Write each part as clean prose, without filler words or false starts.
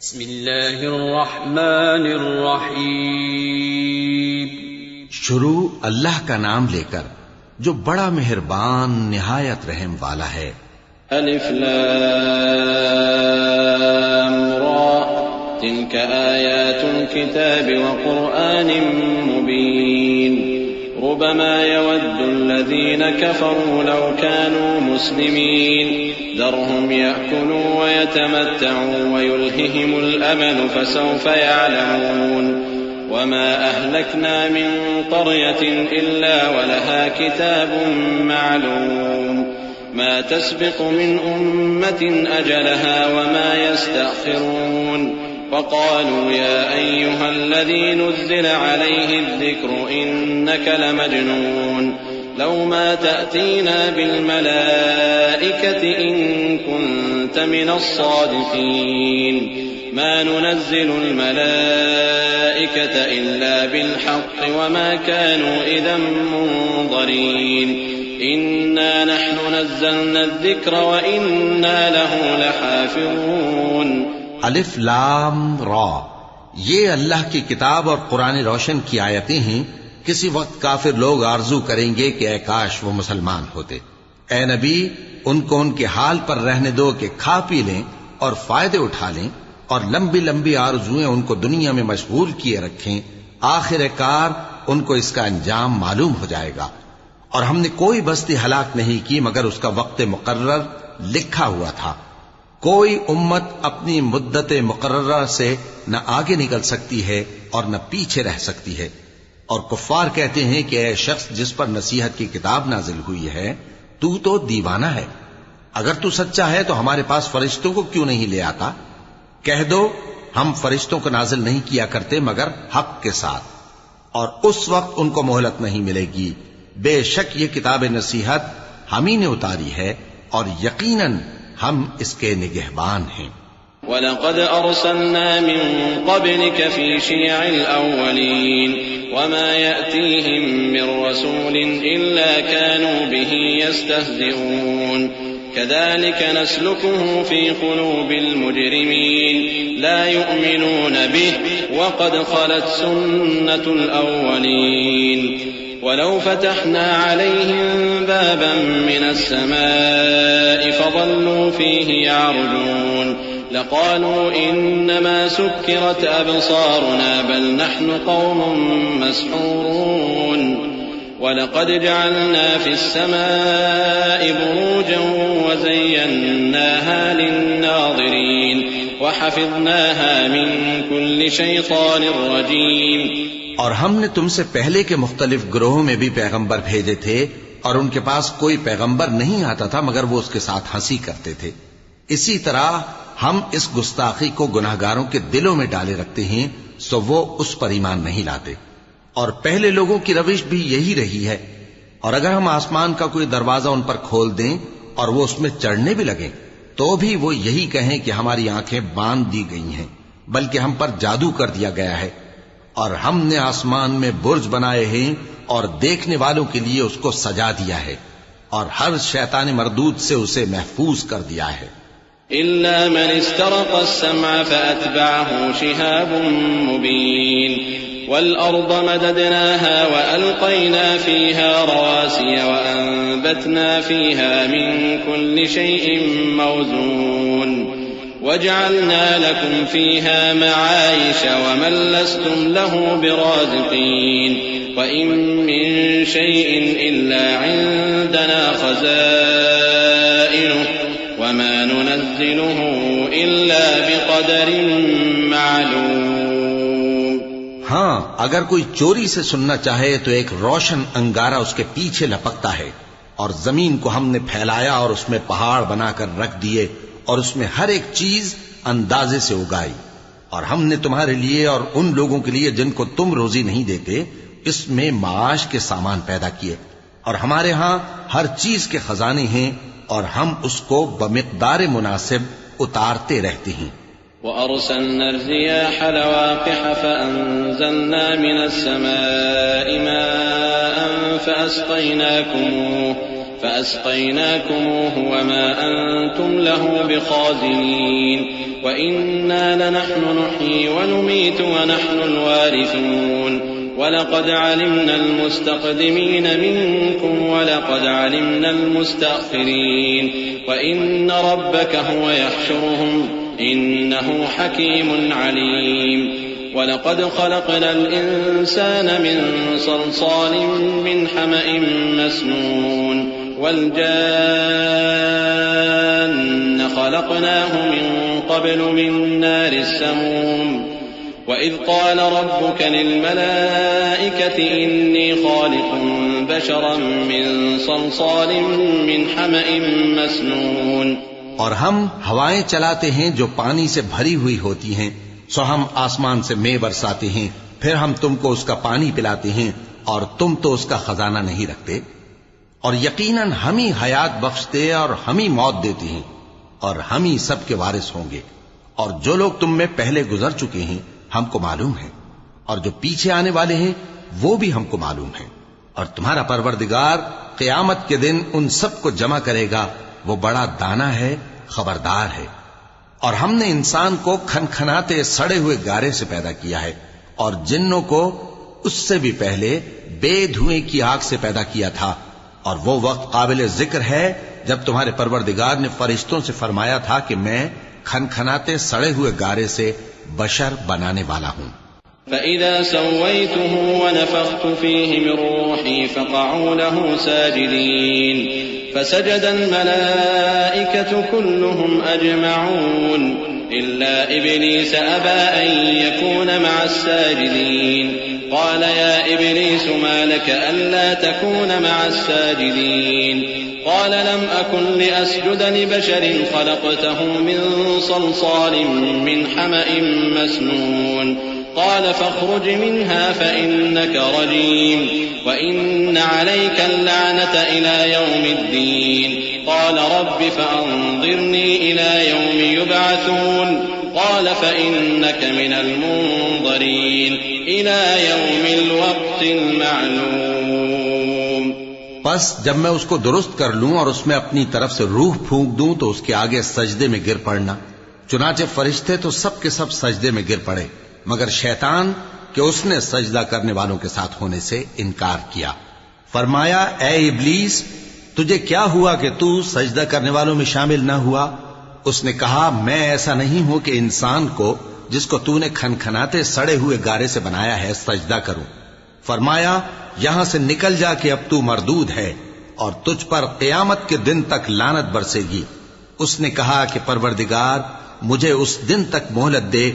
بسم اللہ الرحمن الرحیم. شروع اللہ کا نام لے کر جو بڑا مہربان نہایت رحم والا ہے. الف لام را تلك آیات الكتاب وقرآن مبین ربما يود الذين كفروا لو كانوا مسلمين ذرهم يأكلوا ويتمتعوا ويلههم الأمل فسوف يعلمون وما أهلكنا من قرية إلا ولها كتاب معلوم ما تسبق من أمة أجلها وما يستأخرون وقالوا يا أيها الذي نزل عليه الذكر إنك لمجنون لو ما تأتينا بالملائكة إن كنت من الصادقين ما ننزل الملائكة إلا بالحق وما كانوا إذا منظرين إنا نحن نزلنا الذكر وإنا له لحافظون. الف لام را، یہ اللہ کی کتاب اور قرآن روشن کی آیتیں ہیں. کسی وقت کافر لوگ آرزو کریں گے کہ اے کاش وہ مسلمان ہوتے. اے نبی، ان کو ان کے حال پر رہنے دو کہ کھا پی لیں اور فائدے اٹھا لیں اور لمبی لمبی آرزویں ان کو دنیا میں مشغول کیے رکھیں. آخر کار ان کو اس کا انجام معلوم ہو جائے گا. اور ہم نے کوئی بستی ہلاک نہیں کی مگر اس کا وقت مقرر لکھا ہوا تھا. کوئی امت اپنی مدت مقررہ سے نہ آگے نکل سکتی ہے اور نہ پیچھے رہ سکتی ہے. اور کفار کہتے ہیں کہ اے شخص جس پر نصیحت کی کتاب نازل ہوئی ہے تو دیوانہ ہے. اگر تو سچا ہے تو ہمارے پاس فرشتوں کو کیوں نہیں لے آتا؟ کہہ دو ہم فرشتوں کو نازل نہیں کیا کرتے مگر حق کے ساتھ، اور اس وقت ان کو مہلت نہیں ملے گی. بے شک یہ کتاب نصیحت ہم ہی نے اتاری ہے اور یقیناً ہم اس کے نگہبان ہیں. وَلَقَدْ أَرْسَلْنَا مِن قَبْلِكَ فِي شِيَعِ الْأَوَّلِينَ وَمَا يَأْتِيهِم مِّن رَّسُولٍ إِلَّا كَانُوا بِهِ يَسْتَهْزِئُونَ كَذَلِكَ نَسْلُكُهُ فِي قُلُوبِ الْمُجْرِمِينَ لَا يُؤْمِنُونَ بِهِ وَقَدْ خَلَتْ سُنَّةُ الْأَوَّلِينَ وَلَوْ فَتَحْنَا عَلَيْهِمْ بَابًا مِّنَ السَّمَاءِ فَظَلُّوا فِيهِ يَعْرُجُونَ لَقَالُوا إِنَّمَا سُكِّرَتْ أَبْصَارُنَا بَلْ نَحْنُ قَوْمٌ مَّسْحُورُونَ وَلَقَدْ جَعَلْنَا فِي السَّمَاءِ بُرُوجًا وَزَيَّنَّاهَا لِلنَّاظِرِينَ وَحَفِظْنَاهَا مِن كُلِّ شَيْطَانٍ رَّجِيمٍ. اور ہم نے تم سے پہلے کے مختلف گروہوں میں بھی پیغمبر بھیجے تھے اور ان کے پاس کوئی پیغمبر نہیں آتا تھا مگر وہ اس کے ساتھ ہنسی کرتے تھے. اسی طرح ہم اس گستاخی کو گناہگاروں کے دلوں میں ڈالے رکھتے ہیں سو وہ اس پر ایمان نہیں لاتے. اور پہلے لوگوں کی روش بھی یہی رہی ہے. اور اگر ہم آسمان کا کوئی دروازہ ان پر کھول دیں اور وہ اس میں چڑھنے بھی لگیں تو بھی وہ یہی کہیں کہ ہماری آنکھیں باندھ دی گئی ہیں بلکہ ہم پر جادو کر دیا گیا ہے. اور ہم نے آسمان میں برج بنائے ہیں اور دیکھنے والوں کے لیے اس کو سجا دیا ہے اور ہر شیطان مردود سے اسے محفوظ کر دیا ہے. إلا من استرق السمع فأتبعه شهاب مبين والأرض مددناها وألقينا فيها رواسي وأنبتنا فيها من كل شيء موزون وجعلنا لكم فيها معايش ومن لستم له برازقين وإن من شيء إلا عندنا خزائنه وما ننزله إلا بقدر معلوم. ہاں، اگر کوئی چوری سے سننا چاہے تو ایک روشن انگارہ اس کے پیچھے لپکتا ہے. اور زمین کو ہم نے پھیلایا اور اس میں پہاڑ بنا کر رکھ دیے اور اس میں ہر ایک چیز اندازے سے اگائی. اور ہم نے تمہارے لیے اور ان لوگوں کے لیے جن کو تم روزی نہیں دیتے اس میں معاش کے سامان پیدا کیے. اور ہمارے ہاں ہر چیز کے خزانے ہیں اور ہم اس کو بمقدار مناسب اتارتے رہتے ہیں. وَأَرْسَلْنَا الرِّيَاحَ لَوَاقِحَ فَأَنزَلْنَا مِنَ السَّمَاءِ مَاءً فأسقيناكموه وما أنتم له بخازنين وإنا لنحن نحيي ونميت ونحن الوارثون ولقد علمنا المستقدمين منكم ولقد علمنا المستأخرين وإن ربك هو يحشرهم إنه حكيم عليم ولقد خلقنا الإنسان من صلصال من حمأ مسنون والجان خلقناه من قبل من نار السموم وإذ قال ربك للملائكة إني خالق بشرا من صلصال من حمأ مسنون اور ہم ہوائیں چلاتے ہیں جو پانی سے بھری ہوئی ہوتی ہیں، سو ہم آسمان سے مے برساتے ہیں، پھر ہم تم کو اس کا پانی پلاتے ہیں اور تم تو اس کا خزانہ نہیں رکھتے، اور یقیناً ہم ہی حیات بخشتے اور ہم ہی موت دیتے ہیں اور ہم ہی سب کے وارث ہوں گے، اور جو لوگ تم میں پہلے گزر چکے ہیں ہم کو معلوم ہے، اور جو پیچھے آنے والے ہیں وہ بھی ہم کو معلوم ہے، اور تمہارا پروردگار قیامت کے دن ان سب کو جمع کرے گا، وہ بڑا دانا ہے، خبردار ہے۔ اور ہم نے انسان کو کھنکھناتے سڑے ہوئے گارے سے پیدا کیا ہے، اور جنوں کو اس سے بھی پہلے بے دھوئیں کی آگ سے پیدا کیا تھا، اور وہ وقت قابل ذکر ہے جب تمہارے پروردگار نے فرشتوں سے فرمایا تھا کہ میں کھنکھناتے سڑے ہوئے گارے سے بشر بنانے والا ہوں۔ فَإِذَا سَوَّيْتُهُ وَنَفَخْتُ فِيهِ مِن رُّوحِي فَقَعُوا لَهُ سَاجِدِينَ فَسَجَدَ الْمَلَائِكَةُ كُلُّهُمْ أَجْمَعُونَ إِلَّا إِبْلِيسَ أَبَى أَن يَكُونَ مَعَ السَّاجِدِينَ قَالَ يَا إِبْلِيسُ مَا لَكَ أَلَّا تَكُونَ مَعَ السَّاجِدِينَ قال لم أكن لأسجد لبشر خلقته من صلصال من حمأ مسنون قال فاخرج منها فإنك رجيم وإن عليك اللعنة إلى يوم الدين قال رب فأنظرني إلى يوم يبعثون قال فإنك من المنظرين إلى يوم الوقت المعلوم۔ پس جب میں اس کو درست کر لوں اور اس میں اپنی طرف سے روح پھونک دوں تو اس کے آگے سجدے میں گر پڑنا۔ چنانچہ فرشتے تو سب کے سب سجدے میں گر پڑے مگر شیطان کہ اس نے سجدہ کرنے والوں کے ساتھ ہونے سے انکار کیا۔ فرمایا اے ابلیس تجھے کیا ہوا کہ تو سجدہ کرنے والوں میں شامل نہ ہوا؟ اس نے کہا میں ایسا نہیں ہوں کہ انسان کو جس کو تو نے کھنکھناتے سڑے ہوئے گارے سے بنایا ہے سجدہ کروں۔ فرمایا یہاں سے نکل جا کہ اب تو مردود ہے اور تجھ پر قیامت کے دن تک لعنت برسے گی۔ اس نے کہا کہ پروردگار مجھے اس دن تک مہلت دے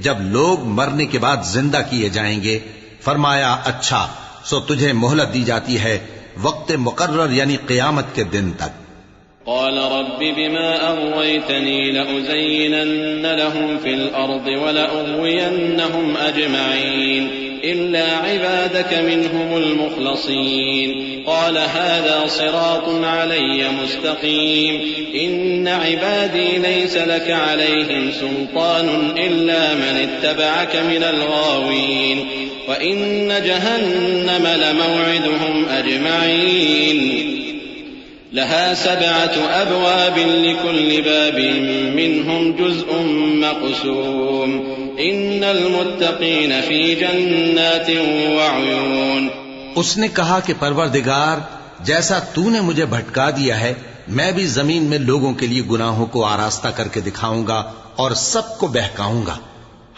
جب لوگ مرنے کے بعد زندہ کیے جائیں گے۔ فرمایا اچھا سو تجھے مہلت دی جاتی ہے وقت مقرر یعنی قیامت کے دن تک۔ قال رب بما أغويتني لأزينن لهم في الأرض ولأغوينهم أجمعين إلا عبادك منهم المخلصين قال هذا صراط علي مستقيم إن عبادي ليس لك عليهم سلطان إلا من اتبعك من الغاوين وإن جهنم لموعدهم أجمعين لها 7 أبواب لكل باب منهم جزء مقسوم إن المتقين في جنات وعيون۔ اس نے کہا کہ پروردگار جیسا تو نے مجھے بھٹکا دیا ہے میں بھی زمین میں لوگوں کے لیے گناہوں کو آراستہ کر کے دکھاؤں گا اور سب کو بہکاؤں گا۔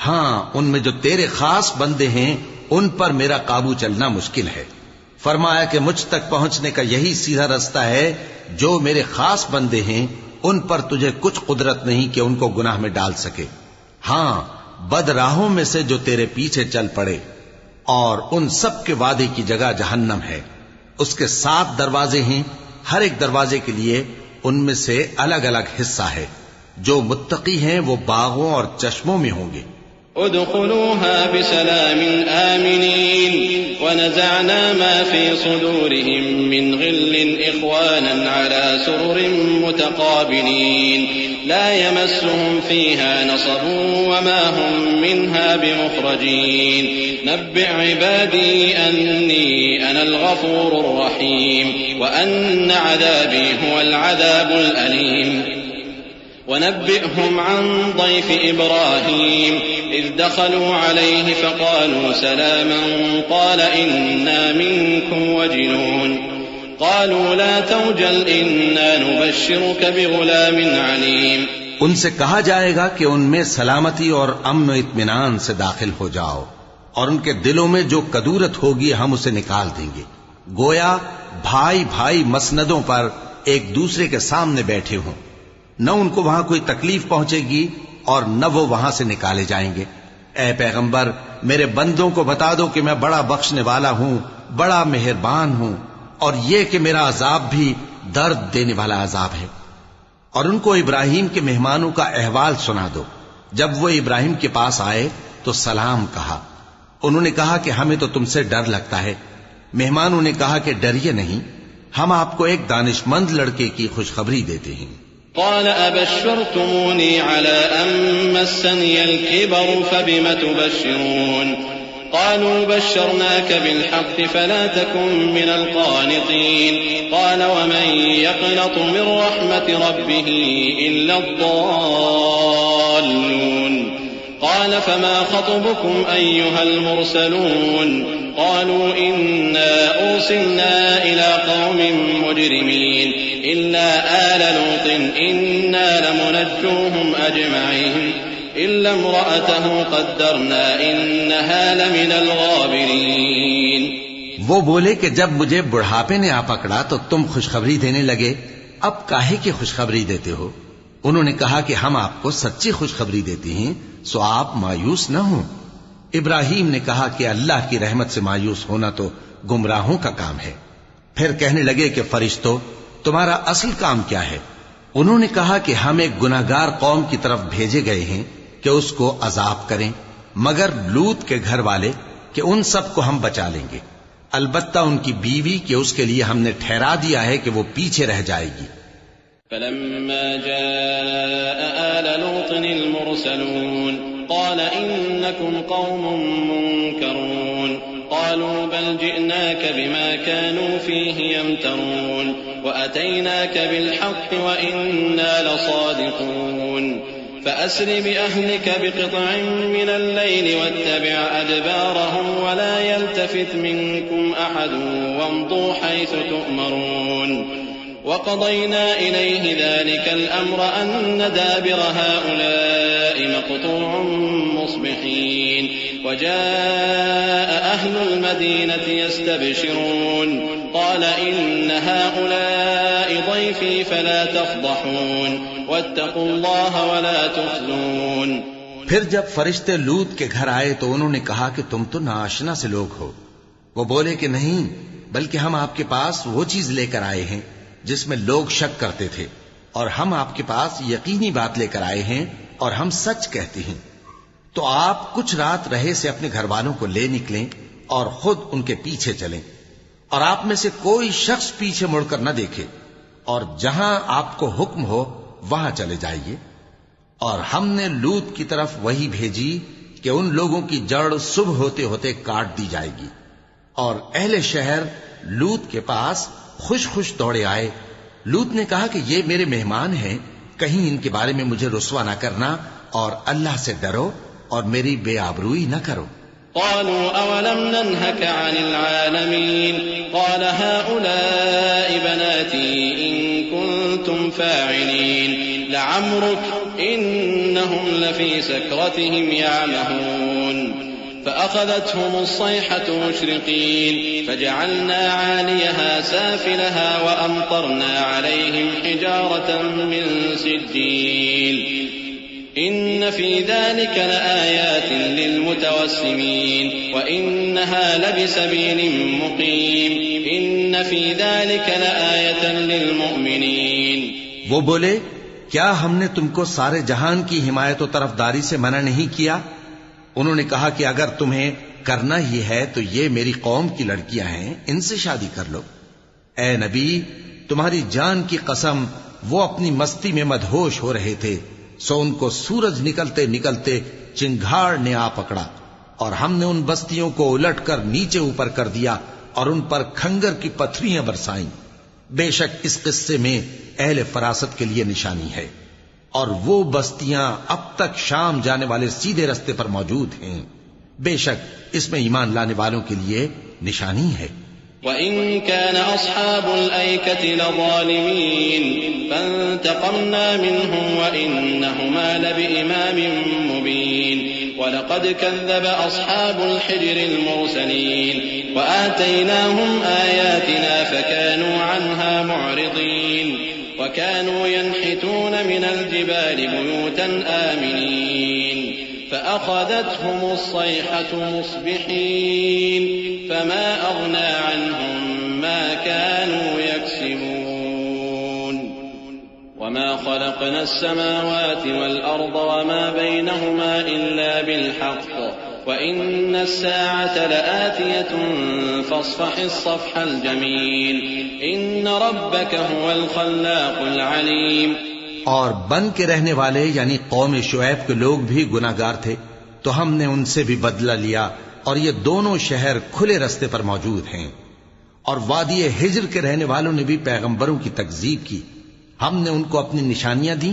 ہاں ان میں جو تیرے خاص بندے ہیں ان پر میرا قابو چلنا مشکل ہے۔ فرمایا کہ مجھ تک پہنچنے کا یہی سیدھا رستہ ہے، جو میرے خاص بندے ہیں ان پر تجھے کچھ قدرت نہیں کہ ان کو گناہ میں ڈال سکے۔ ہاں بد راہوں میں سے جو تیرے پیچھے چل پڑے، اور ان سب کے وعدے کی جگہ جہنم ہے، اس کے 7 دروازے ہیں، ہر ایک دروازے کے لیے ان میں سے الگ الگ حصہ ہے۔ جو متقی ہیں وہ باغوں اور چشموں میں ہوں گے۔ ادخلوها بسلام آمنين ونزعنا ما في صدورهم من غل إخوانا على سرر متقابلين لا يمسهم فيها نصب وما هم منها بمخرجين نبئ عبادي أني أنا الغفور الرحيم وأن عذابي هو العذاب الأليم ونبئهم عن ضيف إبراهيم إذ دخلوا عليه فقالوا سلاما قال إنا منكم وجلون قالوا لا توجل إنا نبشرك بغلام عليم ان سے کہا جائے گا کہ ان میں سلامتی اور امن و اطمینان سے داخل ہو جاؤ، اور ان کے دلوں میں جو کدورت ہوگی ہم اسے نکال دیں گے، گویا بھائی بھائی مسندوں پر ایک دوسرے کے سامنے بیٹھے ہوں، نہ ان کو وہاں کوئی تکلیف پہنچے گی اور نہ وہ وہاں سے نکالے جائیں گے۔ اے پیغمبر، میرے بندوں کو بتا دو کہ میں بڑا بخشنے والا ہوں، بڑا مہربان ہوں، اور یہ کہ میرا عذاب بھی درد دینے والا عذاب ہے۔ اور ان کو ابراہیم کے مہمانوں کا احوال سنا دو۔ جب وہ ابراہیم کے پاس آئے تو سلام کہا۔ انہوں نے کہا کہ ہمیں تو تم سے ڈر لگتا ہے۔ مہمانوں نے کہا کہ ڈریے نہیں، ہم آپ کو ایک دانشمند لڑکے کی خوشخبری دیتے ہیں۔ قال أبشرتموني على أن مسني الكبر فبم تبشرون قالوا بشرناك بالحق فلا تكن من القانطين قال ومن يقنط من رحمة ربه إلا الضالون قال فما خطبكم أيها المرسلون قالوا إنا أرسلنا إلى قوم مجرمين إلا آل لوط إنا لمنجوهم أجمعين إلا امرأته قدرنا إنها لمن الغابرين۔ وہ بولے کہ جب مجھے بڑھاپے نے آ پکڑا تو تم خوشخبری دینے لگے، اب کاہے کی خوشخبری دیتے ہو؟ انہوں نے کہا کہ ہم آپ کو سچی خوشخبری دیتے ہیں، سو آپ مایوس نہ ہوں۔ ابراہیم نے کہا کہ اللہ کی رحمت سے مایوس ہونا تو گمراہوں کا کام ہے۔ پھر کہنے لگے کہ فرشتوں، تمہارا اصل کام کیا ہے؟ انہوں نے کہا کہ ہم ایک گناہگار قوم کی طرف بھیجے گئے ہیں کہ اس کو عذاب کریں، مگر لوط کے گھر والے کہ ان سب کو ہم بچا لیں گے، البتہ ان کی بیوی کہ اس کے لیے ہم نے ٹھہرا دیا ہے کہ وہ پیچھے رہ جائے گی۔ فلما جاء آل لوط المرسلون قال إنكم قوم منكرون قالوا بل جئناك بما كانوا فيه يمترون وأتيناك بالحق وإنا لصادقون فأسر بأهلك بقطع من الليل واتبع أدبارهم ولا يلتفت منكم أحد وامضوا حيث تؤمرون وقضينا إليه ذلك الأمر أن دابر هؤلاء مقطوع مصبحين وجاء أهل المدينة يستبشرون قال إن هؤلاء ضيفي فلا تفضحون واتقوا الله ولا تخزون۔ پھر جب فرشتے لوط کے گھر آئے تو انہوں نے کہا کہ تم تو ناآشنا سے لوگ ہو۔ وہ بولے کہ نہیں، بلکہ ہم آپ کے پاس وہ چیز لے کر آئے ہیں جس میں لوگ شک کرتے تھے، اور ہم آپ کے پاس یقینی بات لے کر آئے ہیں اور ہم سچ کہتے ہیں۔ تو آپ کچھ رات رہے سے اپنے گھر والوں کو لے نکلیں اور خود ان کے پیچھے چلیں، اور آپ میں سے کوئی شخص پیچھے مڑ کر نہ دیکھے، اور جہاں آپ کو حکم ہو وہاں چلے جائیے۔ اور ہم نے لوط کی طرف وہی بھیجی کہ ان لوگوں کی جڑ صبح ہوتے ہوتے کاٹ دی جائے گی۔ اور اہل شہر لوط کے پاس خوش خوش دوڑے آئے۔ لوط نے کہا کہ یہ میرے مہمان ہیں، کہیں ان کے بارے میں مجھے رسوا نہ کرنا، اور اللہ سے ڈرو اور میری بے آبروئی نہ کرو۔ قالوا أولم ننهك عن العالمين قال هؤلاء بناتي إن كنتم فاعلين لعمرك إنهم لفي سكرتهم يعمهون فأخذتهم الصيحة مشرقين فجعلنا عاليها سافلها وأمطرنا عليهم حجارة من سجيل إن في ذلك لآيات للمتوسمين وإنها لبسبيل مقيم إن في ذلك لآية للمؤمنين۔ وہ بولے، کیا ہم نے تم کو سارے جہان کی حمایت و طرفداری سے منع نہیں کیا؟ انہوں نے کہا کہ اگر تمہیں کرنا ہی ہے تو یہ میری قوم کی لڑکیاں ہیں، ان سے شادی کر لو۔ اے نبی، تمہاری جان کی قسم وہ اپنی مستی میں مدہوش ہو رہے تھے، سو ان کو سورج نکلتے نکلتے چنگھاڑ نے آ پکڑا، اور ہم نے ان بستیوں کو الٹ کر نیچے اوپر کر دیا اور ان پر کھنگر کی پتھریاں برسائیں۔ بے شک اس قصے میں اہل فراست کے لیے نشانی ہے، اور وہ بستیاں اب تک شام جانے والے سیدھے رستے پر موجود ہیں۔ بے شک اس میں ایمان لانے والوں کے لیے نشانی ہے۔ وَإِن كَانَ أَصْحَابُ الْأَيْكَةِ لَظَالِمِينَ فَانْتَقَمْنَا مِنْهُمْ وَإِنَّهُمَا لَبِإِمَامٍ مُبِينٍ وَلَقَدْ كَذَّبَ أَصْحَابُ الْحِجْرِ الْمُرْسَلِينَ وَآتَيْنَاهُمْ آيَاتِنَا فَكَانُوا عَنْهَا مُعْرِضِينَ وَكَانُوا يَنْحِتُونَ مِنَ الْجِبَالِ بُيُوتًا آمِنِينَ فأخذتهم الصيحة مصبحين فما أغنى عنهم ما كانوا يكسبون وما خلقنا السماوات والأرض وما بينهما إلا بالحق وإن الساعة لآتية فاصفح الصفح الجميل إن ربك هو الخلاق العليم۔ اور بن کے رہنے والے یعنی قوم شعیب کے لوگ بھی گناہگار تھے، تو ہم نے ان سے بھی بدلہ لیا، اور یہ دونوں شہر کھلے رستے پر موجود ہیں۔ اور وادی ہجر کے رہنے والوں نے بھی پیغمبروں کی تکذیب کی، ہم نے ان کو اپنی نشانیاں دی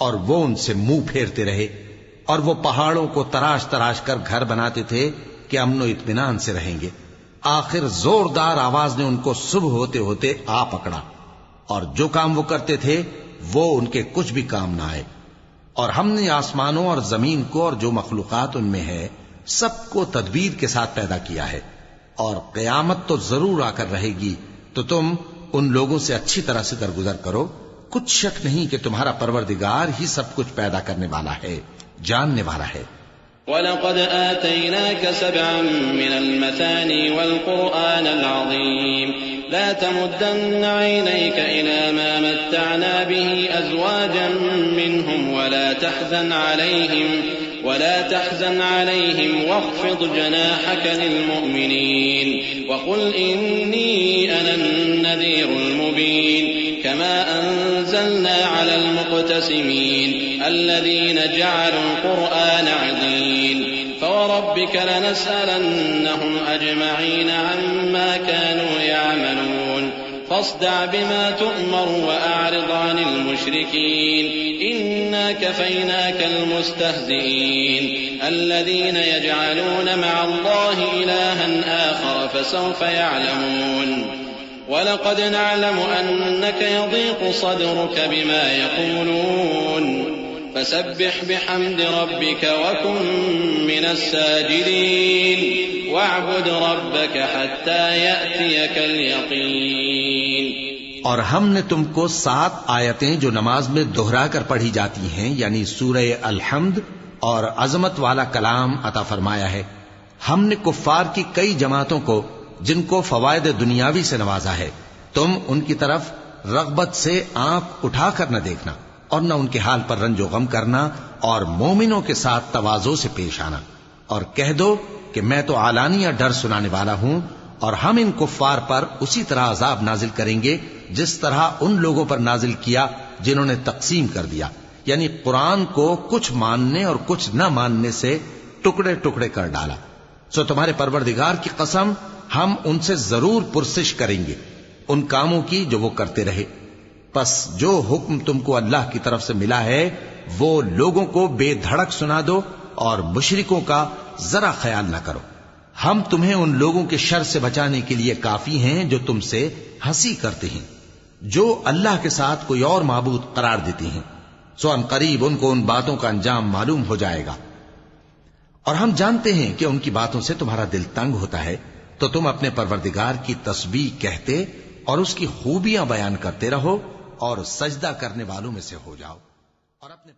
اور وہ ان سے منہ پھیرتے رہے، اور وہ پہاڑوں کو تراش تراش کر گھر بناتے تھے کہ امن و اطمینان سے رہیں گے۔ آخر زوردار آواز نے ان کو صبح ہوتے ہوتے آ پکڑا، اور جو کام وہ کرتے تھے وہ ان کے کچھ بھی کام نہ آئے۔ اور ہم نے آسمانوں اور زمین کو اور جو مخلوقات ان میں ہے سب کو تدبیر کے ساتھ پیدا کیا ہے، اور قیامت تو ضرور آ کر رہے گی، تو تم ان لوگوں سے اچھی طرح سے درگزر کرو۔ کچھ شک نہیں کہ تمہارا پروردگار ہی سب کچھ پیدا کرنے والا ہے، جاننے والا ہے۔ وَلَقَدْ آتَيْنَاكَ سَبْعًا مِّنَ الْمَثَانِي وَالْقُرْآنَ الْعَظِيمَ لا تمدن عينيك إلى ما متعنا به أزواجا منهم ولا تحزن عليهم واخفض جناحك للمؤمنين وقل إني أنا النذير المبين كما أنزلنا على المقتسمين الذين جعلوا القرآن عضين فوربك لنسألنهم أجمعين عما كانوا يعملون فاصدع بما تؤمر وأعرض عن المشركين إنا كفيناك المستهزئين الذين يجعلون مع الله إلها آخر فسوف يعلمون ولقد نعلم أنك يضيق صدرك بما يقولون فسبح بحمد ربك وكن من الساجدين واعبد ربك حتى يأتيك اليقين۔ اور ہم نے تم کو 7 آیتیں جو نماز میں دہرا کر پڑھی جاتی ہیں یعنی سورہ الحمد اور عظمت والا کلام عطا فرمایا ہے۔ ہم نے کفار کی کئی جماعتوں کو جن کو فوائد دنیاوی سے نوازا ہے، تم ان کی طرف رغبت سے آنکھ اٹھا کر نہ دیکھنا اور نہ ان کے حال پر رنج و غم کرنا اور مومنوں کے ساتھ تواضع سے پیش آنا، اور کہہ دو کہ میں تو اعلانیہ ڈر سنانے والا ہوں، اور ہم ان کفار پر اسی طرح عذاب نازل کریں گے جس طرح ان لوگوں پر نازل کیا جنہوں نے تقسیم کر دیا، یعنی قرآن کو کچھ ماننے اور کچھ نہ ماننے سے ٹکڑے ٹکڑے کر ڈالا۔ سو تمہارے پروردگار کی قسم ہم ان سے ضرور پرسش کریں گے ان کاموں کی جو وہ کرتے رہے۔ پس جو حکم تم کو اللہ کی طرف سے ملا ہے وہ لوگوں کو بے دھڑک سنا دو اور مشرکوں کا ذرا خیال نہ کرو۔ ہم تمہیں ان لوگوں کے شر سے بچانے کے لیے کافی ہیں جو تم سے ہنسی کرتے ہیں، جو اللہ کے ساتھ کوئی اور معبود قرار دیتی ہیں، سو ان قریب ان کو ان باتوں کا انجام معلوم ہو جائے گا۔ اور ہم جانتے ہیں کہ ان کی باتوں سے تمہارا دل تنگ ہوتا ہے، تو تم اپنے پروردگار کی تسبیح کہتے اور اس کی خوبیاں بیان کرتے رہو اور سجدہ کرنے والوں میں سے ہو جاؤ، اور اپنے